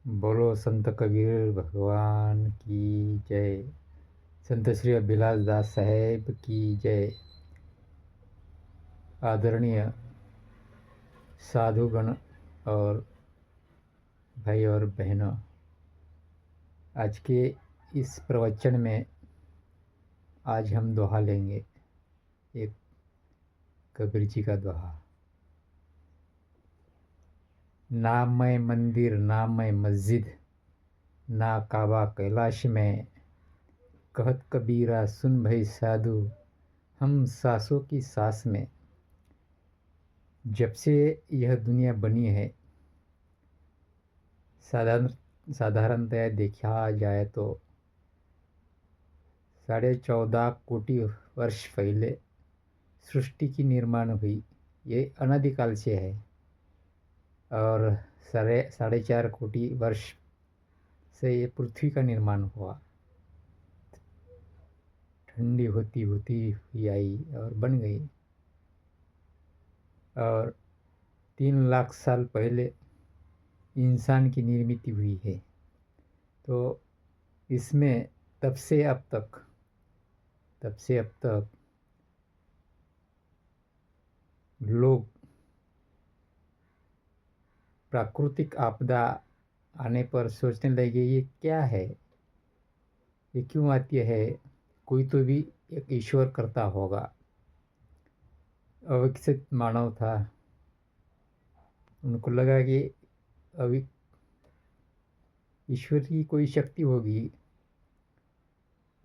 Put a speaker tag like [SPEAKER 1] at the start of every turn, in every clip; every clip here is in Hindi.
[SPEAKER 1] बोलो संत कबीर भगवान की जय। संत श्री अभिलाष दास साहेब की जय। आदरणीय साधुगण और भाई और बहनों, आज के इस प्रवचन में आज हम दोहा लेंगे, एक कबीर जी का दोहा। ना मैं मंदिर ना मैं मस्जिद, ना काबा कैलाश में, कहत कबीरा सुन भई साधु, हम सांसों की सांस में। जब से यह दुनिया बनी है, साधारणतया देखा जाए तो 14.5 कोटि वर्ष पहले सृष्टि की निर्माण हुई। ये अनादिकाल से है और 4.5 कोटि वर्ष से ये पृथ्वी का निर्माण हुआ। ठंडी होती होती हुई आई और बन गई। और 3 लाख साल पहले इंसान की निर्मित हुई है। तो इसमें तब से अब तक लोग प्राकृतिक आपदा आने पर सोचने लगे, ये क्या है, ये क्यों आती है, कोई तो भी एक ईश्वर करता होगा। अविकसित मानव था, उनको लगा कि अभी ईश्वर की कोई शक्ति होगी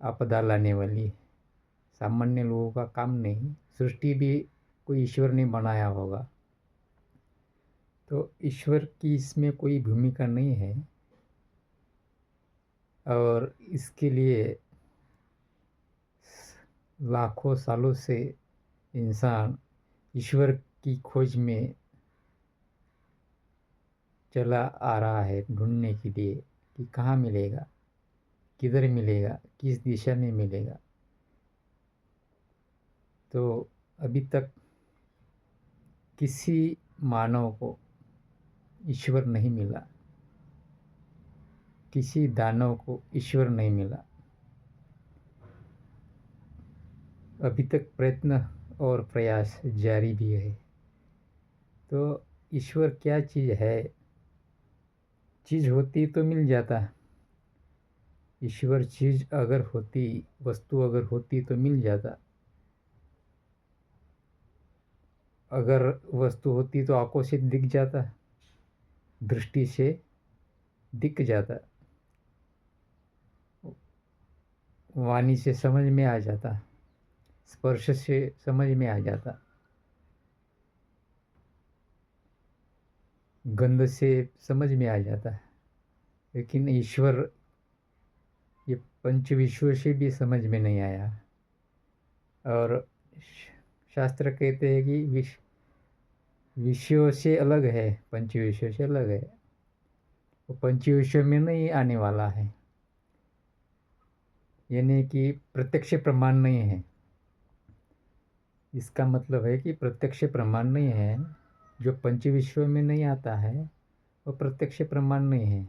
[SPEAKER 1] आपदा लाने वाली। सामान्य लोगों का काम नहीं, सृष्टि भी कोई ईश्वर ने बनाया होगा। तो ईश्वर की इसमें कोई भूमिका नहीं है और इसके लिए लाखों सालों से इंसान ईश्वर की खोज में चला आ रहा है, ढूंढने के लिए कि कहाँ मिलेगा, किधर मिलेगा, किस दिशा में मिलेगा। तो अभी तक किसी मानव को ईश्वर नहीं मिला, किसी दानव को ईश्वर नहीं मिला। अभी तक प्रयत्न और प्रयास जारी भी है। तो ईश्वर क्या चीज़ है? चीज़ होती तो मिल जाता। ईश्वर चीज़ अगर होती, वस्तु अगर होती तो मिल जाता। अगर वस्तु होती तो आंखों से दिख जाता, दृष्टि से दिख जाता, वाणी से समझ में आ जाता, स्पर्श से समझ में आ जाता, गंध से समझ में आ जाता है। लेकिन ईश्वर ये पंच विश्व से भी समझ में नहीं आया। और शास्त्र कहते हैं कि विषयों से अलग है, पंच विषयों से अलग है। वो पंच विषय में नहीं आने वाला है, यानी कि प्रत्यक्ष प्रमाण नहीं है। इसका मतलब है कि प्रत्यक्ष प्रमाण नहीं है। जो पंच विश्व में नहीं आता है वो प्रत्यक्ष प्रमाण नहीं है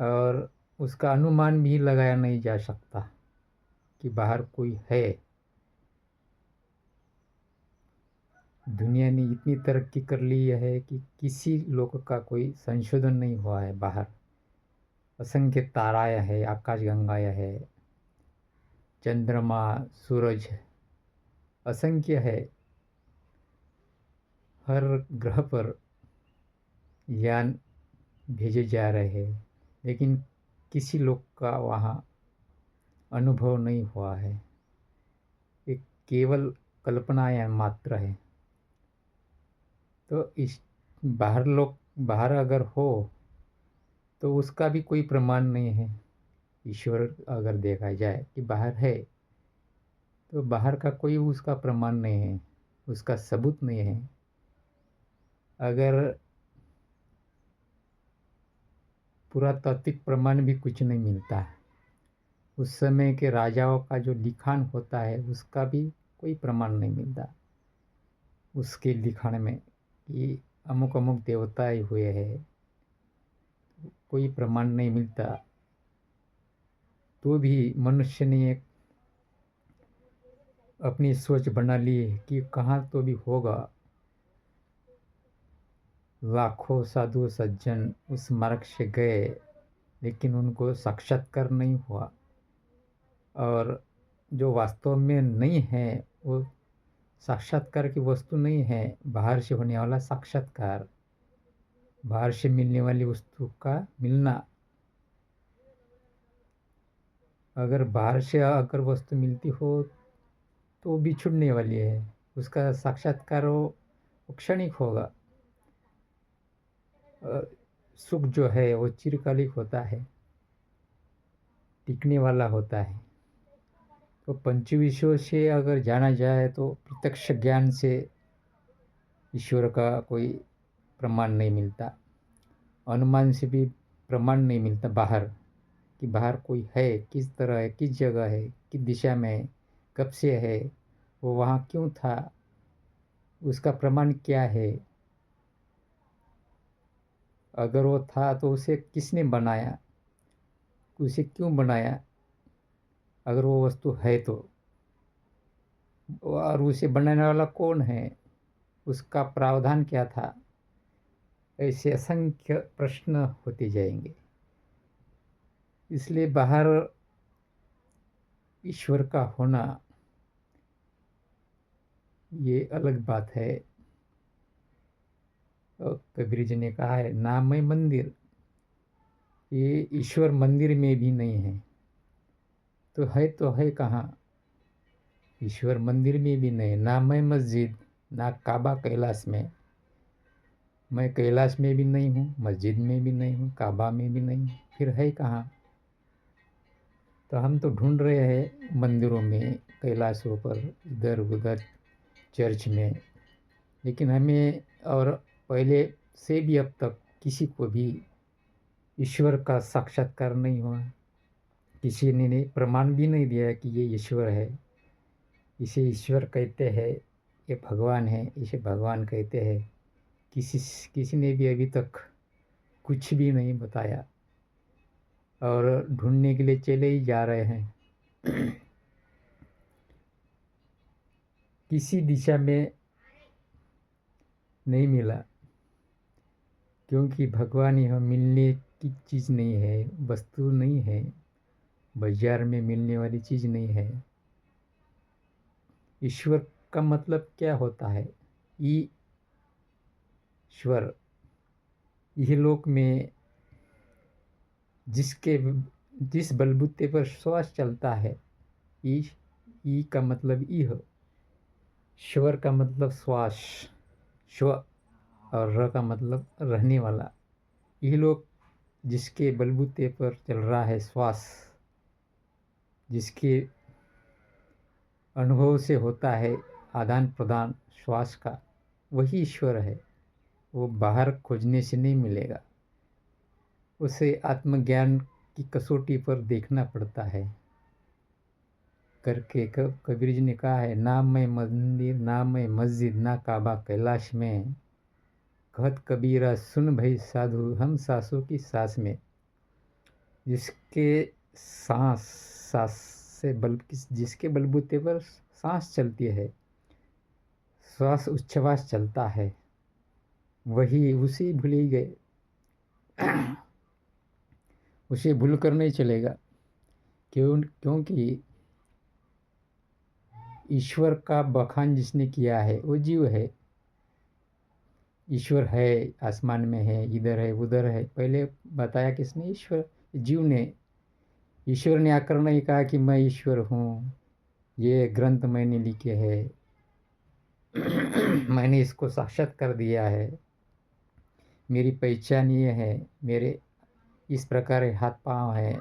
[SPEAKER 1] और उसका अनुमान भी लगाया नहीं जा सकता कि बाहर कोई है। दुनिया ने इतनी तरक्की कर ली है कि किसी लोग का कोई संशोधन नहीं हुआ है। बाहर असंख्य ताराएं है, आकाशगंगाएं है, चंद्रमा, सूरज असंख्य है। हर ग्रह पर यान भेजे जा रहे हैं, लेकिन किसी लोग का वहाँ अनुभव नहीं हुआ है। ये केवल कल्पनाएं मात्र है। तो इस बाहर अगर हो तो उसका भी कोई प्रमाण नहीं है। ईश्वर अगर देखा जाए कि बाहर है तो बाहर का कोई उसका प्रमाण नहीं है, उसका सबूत नहीं है। अगर पुरातात्विक प्रमाण भी कुछ नहीं मिलता है। उस समय के राजाओं का जो लिखान होता है उसका भी कोई प्रमाण नहीं मिलता उसके लिखान में कि अमुक अमुक देवता ही हुए हैं, कोई प्रमाण नहीं मिलता, तो भी मनुष्य ने एक अपनी सोच बना ली है कि कहाँ तो भी होगा। लाखों साधु सज्जन उस मार्ग से गए, लेकिन उनको साक्षात्कार नहीं हुआ। और जो वास्तव में नहीं है वो साक्षात्कार की वस्तु नहीं है, बाहर से होने वाला साक्षात्कार, बाहर से मिलने वाली वस्तु का मिलना। अगर बाहर से अगर वस्तु मिलती हो तो बिछुड़ने वाली है, उसका साक्षात्कार वो क्षणिक होगा। सुख जो है वो चिरकालिक होता है, टिकने वाला होता है। तो पंच विषयों से अगर जाना जाए तो प्रत्यक्ष ज्ञान से ईश्वर का कोई प्रमाण नहीं मिलता, अनुमान से भी प्रमाण नहीं मिलता बाहर, कि बाहर कोई है, किस तरह है, किस जगह है, किस दिशा में है, कब से है, वो वहाँ क्यों था, उसका प्रमाण क्या है। अगर वो था तो उसे किसने बनाया, उसे क्यों बनाया, अगर वो वस्तु है तो, और उसे बनाने वाला कौन है, उसका प्रावधान क्या था। ऐसे असंख्य प्रश्न होते जाएंगे। इसलिए बाहर ईश्वर का होना ये अलग बात है। और कबीर जी ने कहा है, नामय मंदिर, ये ईश्वर मंदिर में भी नहीं है तो है कहाँ। ईश्वर मंदिर में भी नहीं, ना मैं मस्जिद, ना काबा कैलाश में। मैं कैलाश में भी नहीं हूँ, मस्जिद में भी नहीं हूँ, काबा में भी नहीं हूँ, फिर है कहाँ। तो हम तो ढूंढ रहे हैं मंदिरों में, कैलाशों पर, इधर उधर, चर्च में, लेकिन हमें और पहले से भी अब तक किसी को भी ईश्वर का साक्षात्कार नहीं हुआ। किसी ने प्रमाण भी नहीं दिया कि ये ईश्वर है, इसे ईश्वर कहते हैं, ये भगवान है, इसे भगवान कहते हैं। किसी किसी ने भी अभी तक कुछ भी नहीं बताया, और ढूंढने के लिए चले ही जा रहे हैं। किसी दिशा में नहीं मिला, क्योंकि भगवान यह मिलने की चीज़ नहीं है, वस्तु नहीं है, बाजार में मिलने वाली चीज़ नहीं है। ईश्वर का मतलब क्या होता है। ईश्वर, यह लोक में जिस बलबूते पर श्वास चलता है, ई का मतलब इह, श्वर का मतलब श्वास, श्व, और र का मतलब रहने वाला। यह लोग जिसके बलबूते पर चल रहा है श्वास, जिसके अनुभव से होता है आदान प्रदान श्वास का, वही ईश्वर है। वो बाहर खोजने से नहीं मिलेगा, उसे आत्मज्ञान की कसौटी पर देखना पड़ता है। करके कबीर जी ने कहा है, ना मैं मंदिर, ना मैं मस्जिद, ना काबा कैलाश में, कहत कबीरा सुन भई साधु हम सासों की सास में। जिसके सांस सांस से जिसके बलबूते पर सांस चलती है, श्वास उच्छ्वास चलता है, वही उसी भूल ही गए। उसे भूल कर नहीं चलेगा, क्योंकि ईश्वर का बखान जिसने किया है वो जीव है। ईश्वर है, आसमान में है, इधर है, उधर है, पहले बताया किसने, ईश्वर, जीव ने। ईश्वर ने आकर नहीं कहा कि मैं ईश्वर हूँ, ये ग्रंथ मैंने लिखे है, मैंने इसको साक्षात कर दिया है, मेरी पहचान ये है, मेरे इस प्रकार हाथ पांव है,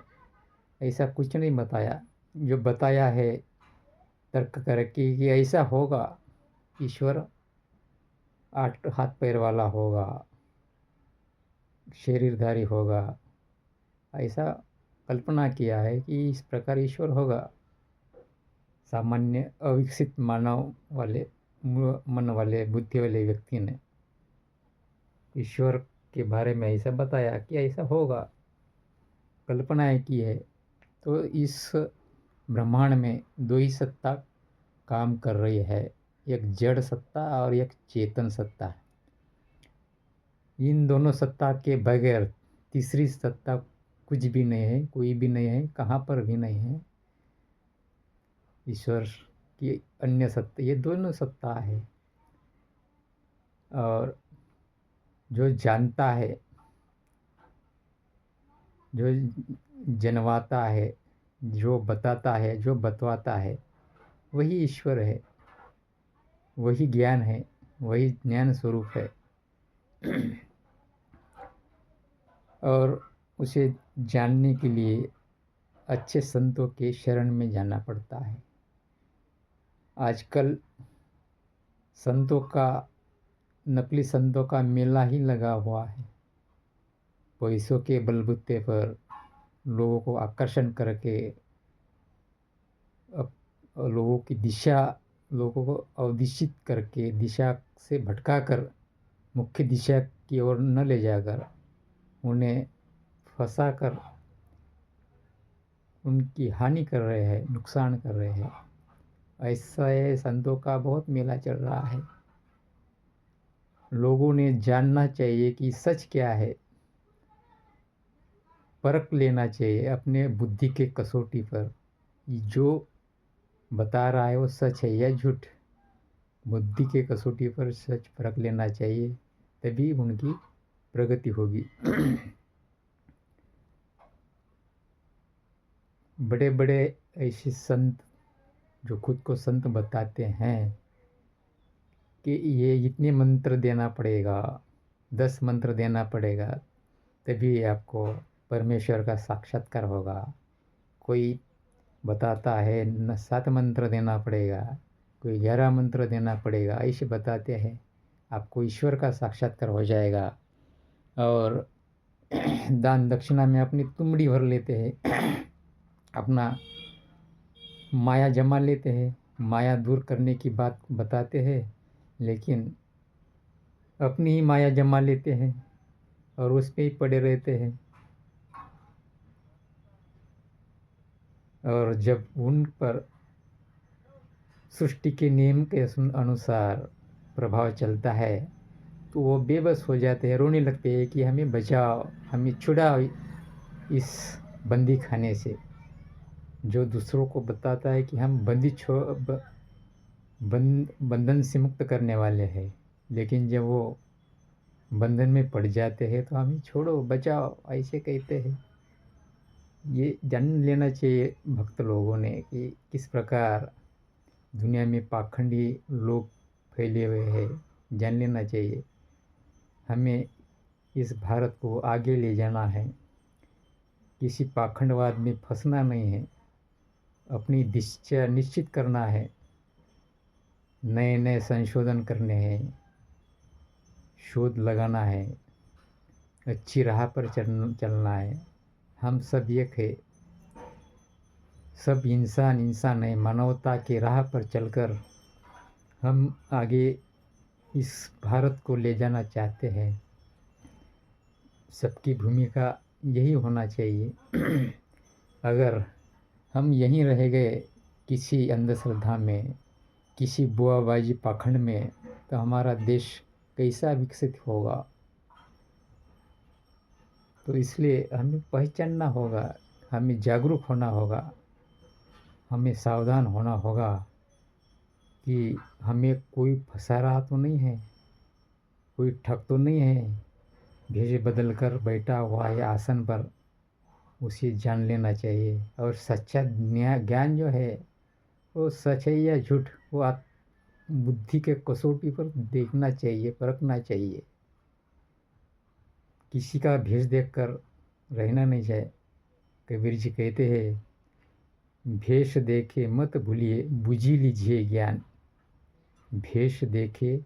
[SPEAKER 1] ऐसा कुछ नहीं बताया। जो बताया है तर्क करके कि ऐसा होगा, ईश्वर 8 हाथ पैर वाला होगा, शरीरधारी होगा, ऐसा कल्पना किया है कि इस प्रकार ईश्वर होगा। सामान्य अविकसित मानव वाले, मन वाले, बुद्धि वाले व्यक्ति ने। ईश्वर के बारे में ऐसा बताया कि ऐसा होगा, कल्पनाएं की है। तो इस ब्रह्मांड में दो ही सत्ता काम कर रही है, एक जड़ सत्ता और एक चेतन सत्ता। इन दोनों सत्ता के बगैर तीसरी सत्ता कुछ भी नहीं है, कोई भी नहीं है, कहाँ पर भी नहीं है। ईश्वर की अन्य सत्ता, ये दोनों सत्ता है। और जो जानता है, जो जनवाता है, जो बताता है, जो बतवाता है, वही ईश्वर है, वही ज्ञान है, वही ज्ञान स्वरूप है। और उसे जानने के लिए अच्छे संतों के शरण में जाना पड़ता है। आजकल संतों का, नकली संतों का मेला ही लगा हुआ है। पैसों के बलबूते पर लोगों को आकर्षण करके लोगों की दिशा, लोगों को अवदिशित करके, दिशा से भटकाकर मुख्य दिशा की ओर न ले जाकर उन्हें फंसाकर उनकी हानि कर रहे हैं, नुकसान कर रहे हैं। ऐसा संतों का बहुत मेला चल रहा है। लोगों ने जानना चाहिए कि सच क्या है, परख लेना चाहिए अपने बुद्धि के कसौटी पर, जो बता रहा है वो सच है या झूठ। बुद्धि के कसौटी पर सच परख लेना चाहिए, तभी उनकी प्रगति होगी। बड़े बड़े ऐसे संत जो खुद को संत बताते हैं कि ये इतने मंत्र देना पड़ेगा, 10 मंत्र देना पड़ेगा, तभी आपको परमेश्वर का साक्षात्कार होगा। कोई बताता है 7 मंत्र देना पड़ेगा, कोई 11 मंत्र देना पड़ेगा, ऐसे बताते हैं आपको ईश्वर का साक्षात्कार हो जाएगा। और दान दक्षिणा में अपनी तुमड़ी भर लेते हैं, अपना माया जमा लेते हैं, माया दूर करने की बात बताते हैं, लेकिन अपनी ही माया जमा लेते हैं और उस पे ही पड़े रहते हैं। और जब उन पर सृष्टि के नियम के अनुसार प्रभाव चलता है तो वो बेबस हो जाते हैं, रोने लगते हैं कि हमें बचाओ, हमें छुड़ाओ इस बंदी खाने से। जो दूसरों को बताता है कि हम बंधन से मुक्त करने वाले हैं, लेकिन जब वो बंधन में पड़ जाते हैं तो हमें छोड़ो, बचाओ, ऐसे कहते हैं। ये जान लेना चाहिए भक्त लोगों ने कि किस प्रकार दुनिया में पाखंडी लोग फैले हुए हैं। जान लेना चाहिए। हमें इस भारत को आगे ले जाना है, किसी पाखंडवाद में फंसना नहीं है, अपनी दिशा निश्चित करना है, नए नए संशोधन करने हैं, शोध लगाना है, अच्छी राह पर चलना है। हम सब एक है, सब इंसान इंसान है। मानवता की राह पर चलकर हम आगे इस भारत को ले जाना चाहते हैं। सबकी भूमिका यही होना चाहिए। अगर हम यहीं रह गए किसी अंधश्रद्धा में, किसी बुआबाजी पाखंड में, तो हमारा देश कैसा विकसित होगा। तो इसलिए हमें पहचानना होगा, हमें जागरूक होना होगा, हमें सावधान होना होगा कि हमें कोई फंसा रहा तो नहीं है, कोई ठग तो नहीं है, भेष बदल कर बैठा हुआ है आसन पर, उसे जान लेना चाहिए। और सच्चा ज्ञान जो है वो सच है या झूठ, वो बुद्धि के कसौटी पर देखना चाहिए, परखना चाहिए। किसी का भेष देखकर रहना नहीं चाहिए। कबीर जी कहते हैं, भेष देखे मत भूलिए, बुझी लीजिए ज्ञान। भेष देखे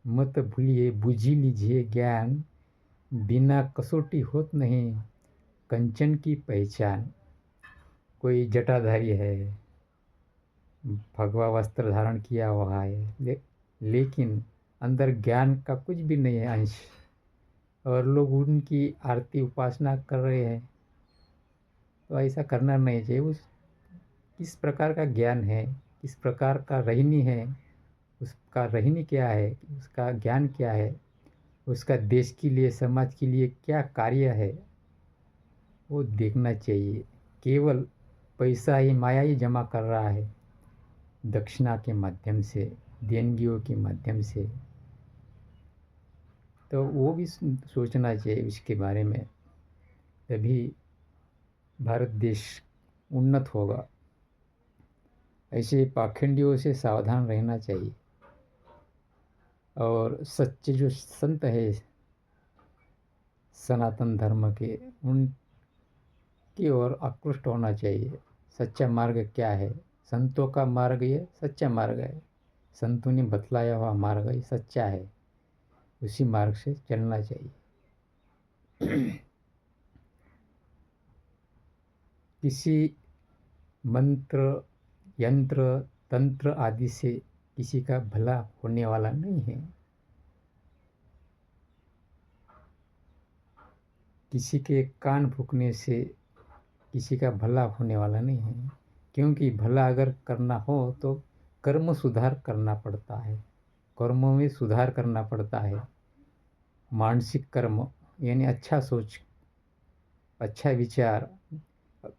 [SPEAKER 1] मत भूलिए, बुझी लीजिए ज्ञान। बिना कसौटी होत नहीं कंचन की पहचान। कोई जटाधारी है, भगवा वस्त्र धारण किया हुआ है, लेकिन अंदर ज्ञान का कुछ भी नहीं है अंश, और लोग उनकी आरती उपासना कर रहे हैं, तो ऐसा करना नहीं चाहिए। उस किस प्रकार का ज्ञान है, किस प्रकार का रहनी है, उसका रहनी क्या है, उसका ज्ञान क्या है, उसका देश के लिए, समाज के लिए क्या कार्य है, वो देखना चाहिए। केवल पैसा ही, माया ही जमा कर रहा है, दक्षिणा के माध्यम से, देनगियों के माध्यम से, तो वो भी सोचना चाहिए इसके बारे में। तभी भारत देश उन्नत होगा। ऐसे पाखंडियों से सावधान रहना चाहिए और सच्चे जो संत है सनातन धर्म के, उनकी ओर आकृष्ट होना चाहिए। सच्चा मार्ग क्या है? संतों का मार्ग ये सच्चा मार्ग है। संतों ने बतलाया हुआ मार्ग ये सच्चा है, उसी मार्ग से चलना चाहिए। किसी मंत्र, यंत्र, तंत्र आदि से किसी का भला होने वाला नहीं है। किसी के कान फूंकने से किसी का भला होने वाला नहीं है, क्योंकि भला अगर करना हो तो कर्म सुधार करना पड़ता है, कर्मों में सुधार करना पड़ता है। मानसिक कर्म यानी अच्छा सोच, अच्छा विचार,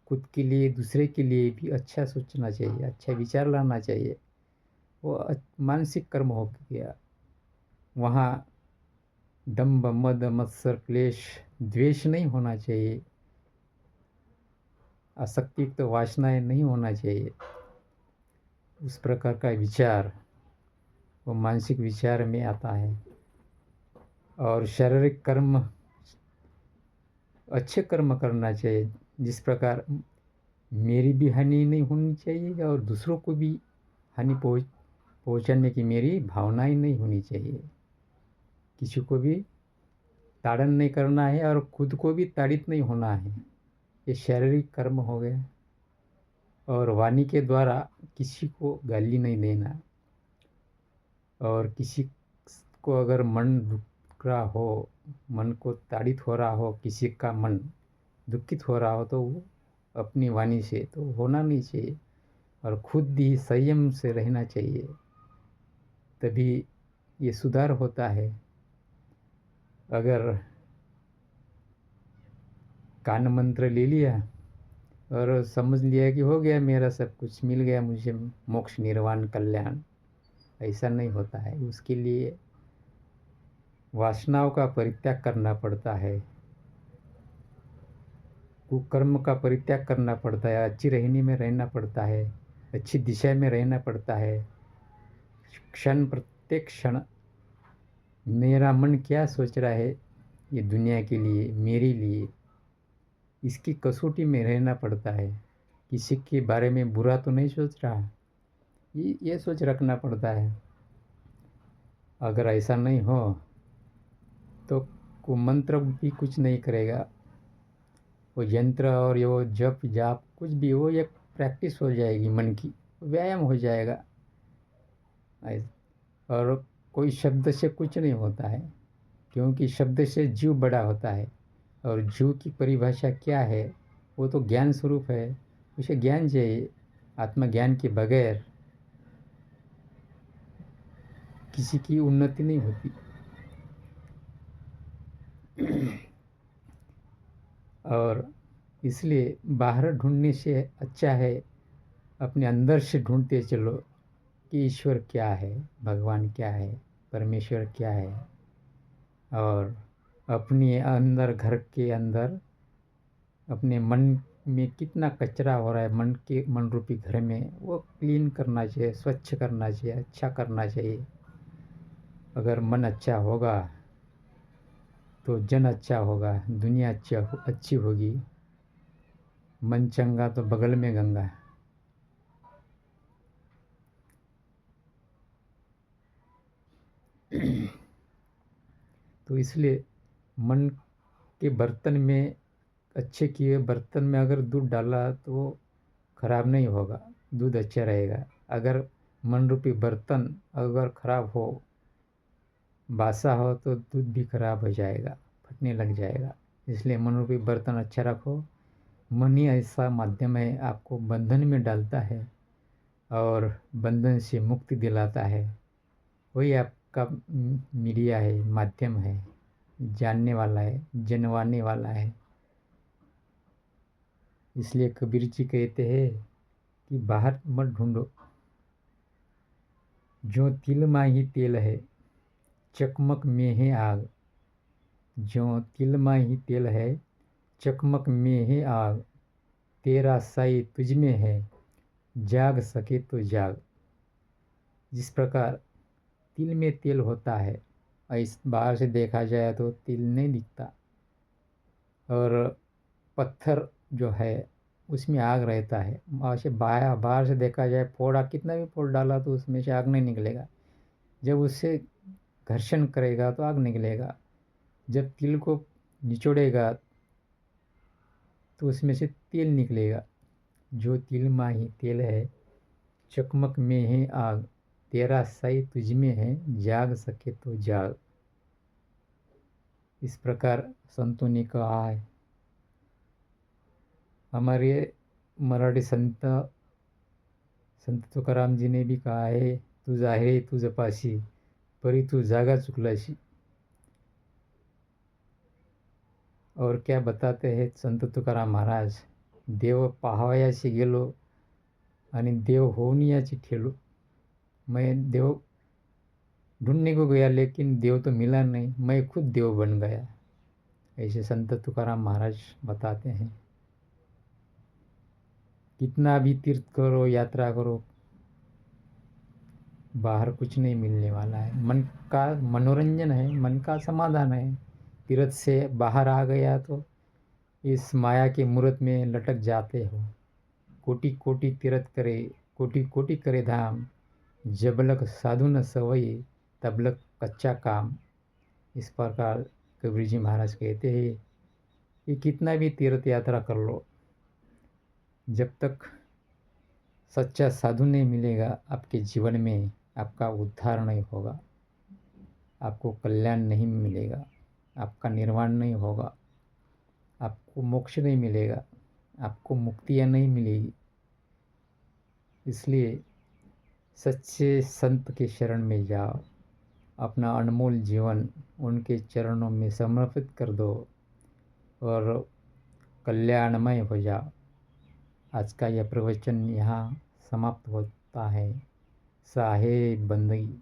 [SPEAKER 1] खुद के लिए, दूसरे के लिए भी अच्छा सोचना चाहिए, अच्छा विचार लाना चाहिए। वो मानसिक कर्म हो गया। वहाँ दंभ, मद, मत्सर, क्लेश, द्वेष नहीं होना चाहिए। आसक्ति तो वासनाएं नहीं होना चाहिए। उस प्रकार का विचार वो मानसिक विचार में आता है। और शारीरिक कर्म, अच्छे कर्म करना चाहिए। जिस प्रकार मेरी भी हानि नहीं होनी चाहिए और दूसरों को भी हानि पहुँचाने की मेरी भावनाएं नहीं होनी चाहिए। किसी को भी ताड़न नहीं करना है और खुद को भी ताड़ित नहीं होना है। ये शारीरिक कर्म हो गया। और वाणी के द्वारा किसी को गाली नहीं देना। और किसी को अगर मन दुख रहा हो, मन को ताड़ित हो रहा हो, किसी का मन दुखित हो रहा हो, तो वो अपनी वाणी से तो होना नहीं चाहिए और खुद ही संयम से रहना चाहिए। तभी ये सुधार होता है। अगर कान मंत्र ले लिया और समझ लिया कि हो गया, मेरा सब कुछ मिल गया, मुझे मोक्ष, निर्वाण, कल्याण, ऐसा नहीं होता है। उसके लिए वासनाओं का परित्याग करना पड़ता है, कुकर्म का परित्याग करना पड़ता है, अच्छी रहनी में रहना पड़ता है, अच्छी दिशा में रहना पड़ता है। क्षण, प्रत्येक क्षण मेरा मन क्या सोच रहा है, ये दुनिया के लिए, मेरे लिए, इसकी कसौटी में रहना पड़ता है। किसी के बारे में बुरा तो नहीं सोच रहा, ये सोच रखना पड़ता है। अगर ऐसा नहीं हो तो को मंत्र भी कुछ नहीं करेगा। वो यंत्र और ये वो जप जाप कुछ भी, वो एक प्रैक्टिस हो जाएगी, मन की व्यायाम हो जाएगा। और कोई शब्द से कुछ नहीं होता है, क्योंकि शब्द से जीव बड़ा होता है। और जीव की परिभाषा क्या है? वो तो ज्ञान स्वरूप है, उसे ज्ञान चाहिए। आत्मज्ञान के बगैर किसी की उन्नति नहीं होती। और इसलिए बाहर ढूंढने से अच्छा है अपने अंदर से ढूंढते चलो कि ईश्वर क्या है, भगवान क्या है, परमेश्वर क्या है। और अपने अंदर, घर के अंदर अपने मन में कितना कचरा हो रहा है, मन के, मन रूपी घर में, वो क्लीन करना चाहिए, स्वच्छ करना चाहिए, अच्छा करना चाहिए। अगर मन अच्छा होगा तो जन अच्छा होगा, दुनिया अच्छी होगी। मन चंगा तो बगल में गंगा। तो इसलिए मन के बर्तन में, अच्छे किए बर्तन में अगर दूध डाला तो वो खराब नहीं होगा, दूध अच्छा रहेगा। अगर मन रूपी बर्तन अगर खराब हो, बासा हो, तो दूध भी खराब हो जाएगा, फटने लग जाएगा। इसलिए मन रूपी बर्तन अच्छा रखो। मन ही ऐसा माध्यम है, आपको बंधन में डालता है और बंधन से मुक्ति दिलाता है। वही आपका मीडिया है, माध्यम है, जानने वाला है, जनवाने वाला है। इसलिए कबीर जी कहते हैं कि बाहर मत ढूंढो, जो तिल माही तेल है, चकमक में है आग। जो तिल माही तेल है, चकमक में है आग। तेरा साई तुझ में है, जाग सके तो जाग। जिस प्रकार तिल में तेल होता है, इस बाहर से देखा जाए तो तिल नहीं दिखता, और पत्थर जो है उसमें आग रहता है। ऐसे बाहर से देखा जाए, फोड़ा कितना भी फोड़ डाला तो उसमें से आग नहीं निकलेगा। जब उससे घर्षण करेगा तो आग निकलेगा। जब तिल को निचोड़ेगा तो उसमें से तेल निकलेगा। जो तिल माही तेल है, चकमक में है आग। तेरा साई तुझ में है, जाग सके तो जाग। इस प्रकार संतों ने कहा है। हमारे मराठी संत तुकाराम जी ने भी कहा है, तू जाहे तू जपाशी, परी तू जागा चुकलाशी। और क्या बताते हैं संत तुकाराम महाराज, देव पाहावयाशी गेलो आणि देव होऊन याची ठेलो। मैं देव ढूंढने को गया लेकिन देव तो मिला नहीं, मैं खुद देव बन गया। ऐसे संत तुकाराम महाराज बताते हैं। कितना भी तीर्थ करो, यात्रा करो, बाहर कुछ नहीं मिलने वाला है। मन का मनोरंजन है, मन का समाधान है। तीर्थ से बाहर आ गया तो इस माया के मूर्त में लटक जाते हो। कोटि कोटि तीर्थ करे, कोटि कोटि करे धाम, जबलक साधु न सवई, तबलक कच्चा काम। इस प्रकार कबीर जी महाराज कहते हैं कि कितना भी तीर्थ यात्रा कर लो, जब तक सच्चा साधु नहीं मिलेगा आपके जीवन में, आपका उद्धार नहीं होगा, आपको कल्याण नहीं मिलेगा, आपका निर्वाण नहीं होगा, आपको मोक्ष नहीं मिलेगा, आपको मुक्तियाँ नहीं मिलेगी। इसलिए सच्चे संत के शरण में जाओ, अपना अनमोल जीवन उनके चरणों में समर्पित कर दो और कल्याणमय हो जाओ। आज का यह प्रवचन यहाँ समाप्त होता है। साहेब बंदगी।